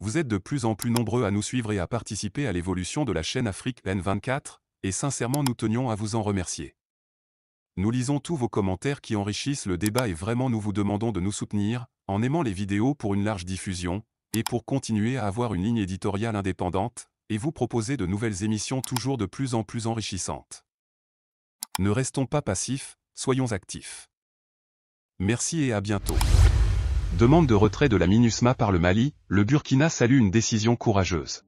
Vous êtes de plus en plus nombreux à nous suivre et à participer à l'évolution de la chaîne Afrique N24, et sincèrement nous tenions à vous en remercier. Nous lisons tous vos commentaires qui enrichissent le débat et vraiment nous vous demandons de nous soutenir, en aimant les vidéos pour une large diffusion, et pour continuer à avoir une ligne éditoriale indépendante, et vous proposer de nouvelles émissions toujours de plus en plus enrichissantes. Ne restons pas passifs, soyons actifs. Merci et à bientôt. Demande de retrait de la MINUSMA par le Mali, le Burkina salue une décision courageuse.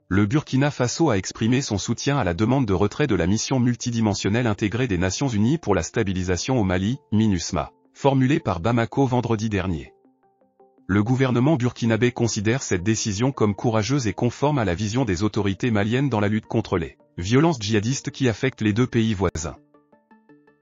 Le Burkina Faso a exprimé son soutien à la demande de retrait de la mission multidimensionnelle intégrée des Nations Unies pour la stabilisation au Mali, MINUSMA, formulée par Bamako vendredi dernier. Le gouvernement burkinabé considère cette décision comme courageuse et conforme à la vision des autorités maliennes dans la lutte contre les violences djihadistes qui affectent les deux pays voisins.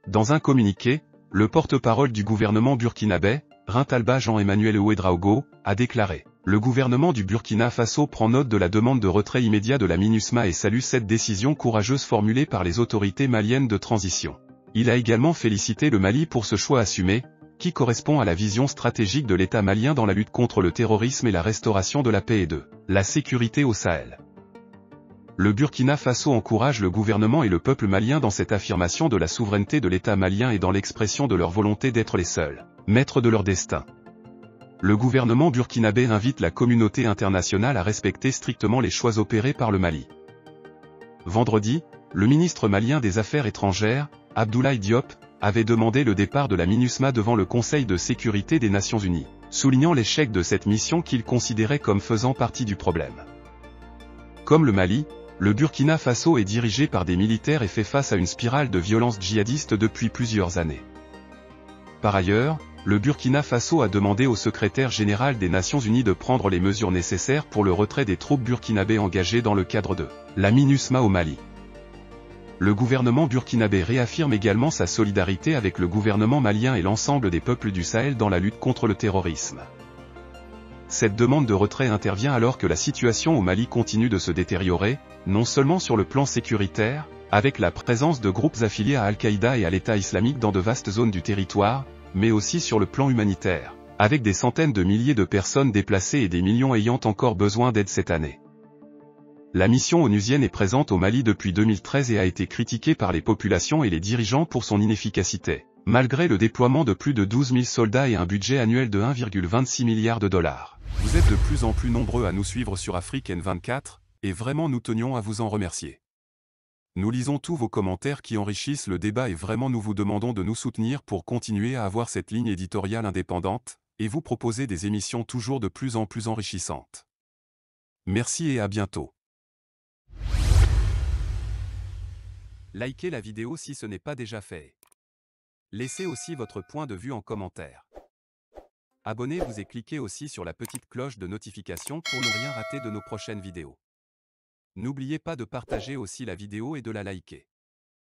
Dans un communiqué, le porte-parole du gouvernement burkinabé, Rintalba Jean-Emmanuel Ouedraogo, a déclaré « Le gouvernement du Burkina Faso prend note de la demande de retrait immédiat de la MINUSMA et salue cette décision courageuse formulée par les autorités maliennes de transition. » Il a également félicité le Mali pour ce choix assumé, qui correspond à la vision stratégique de l'État malien dans la lutte contre le terrorisme et la restauration de la paix et de la sécurité au Sahel. Le Burkina Faso encourage le gouvernement et le peuple malien dans cette affirmation de la souveraineté de l'État malien et dans l'expression de leur volonté d'être les seuls maîtres de leur destin. Le gouvernement burkinabé invite la communauté internationale à respecter strictement les choix opérés par le Mali. Vendredi, le ministre malien des Affaires étrangères, Abdoulaye Diop, avait demandé le départ de la MINUSMA devant le Conseil de sécurité des Nations Unies, soulignant l'échec de cette mission qu'il considérait comme faisant partie du problème. Comme le Mali, le Burkina Faso est dirigé par des militaires et fait face à une spirale de violence djihadiste depuis plusieurs années. Par ailleurs, le Burkina Faso a demandé au secrétaire général des Nations Unies de prendre les mesures nécessaires pour le retrait des troupes burkinabées engagées dans le cadre de la MINUSMA au Mali. Le gouvernement burkinabé réaffirme également sa solidarité avec le gouvernement malien et l'ensemble des peuples du Sahel dans la lutte contre le terrorisme. Cette demande de retrait intervient alors que la situation au Mali continue de se détériorer, non seulement sur le plan sécuritaire, avec la présence de groupes affiliés à Al-Qaïda et à l'État islamique dans de vastes zones du territoire, mais aussi sur le plan humanitaire, avec des centaines de milliers de personnes déplacées et des millions ayant encore besoin d'aide cette année. La mission onusienne est présente au Mali depuis 2013 et a été critiquée par les populations et les dirigeants pour son inefficacité, malgré le déploiement de plus de 12 000 soldats et un budget annuel de 1,26 milliard de dollars. Vous êtes de plus en plus nombreux à nous suivre sur Afrique N24, et vraiment nous tenions à vous en remercier. Nous lisons tous vos commentaires qui enrichissent le débat et vraiment nous vous demandons de nous soutenir pour continuer à avoir cette ligne éditoriale indépendante, et vous proposer des émissions toujours de plus en plus enrichissantes. Merci et à bientôt. Likez la vidéo si ce n'est pas déjà fait. Laissez aussi votre point de vue en commentaire. Abonnez-vous et cliquez aussi sur la petite cloche de notification pour ne rien rater de nos prochaines vidéos. N'oubliez pas de partager aussi la vidéo et de la liker.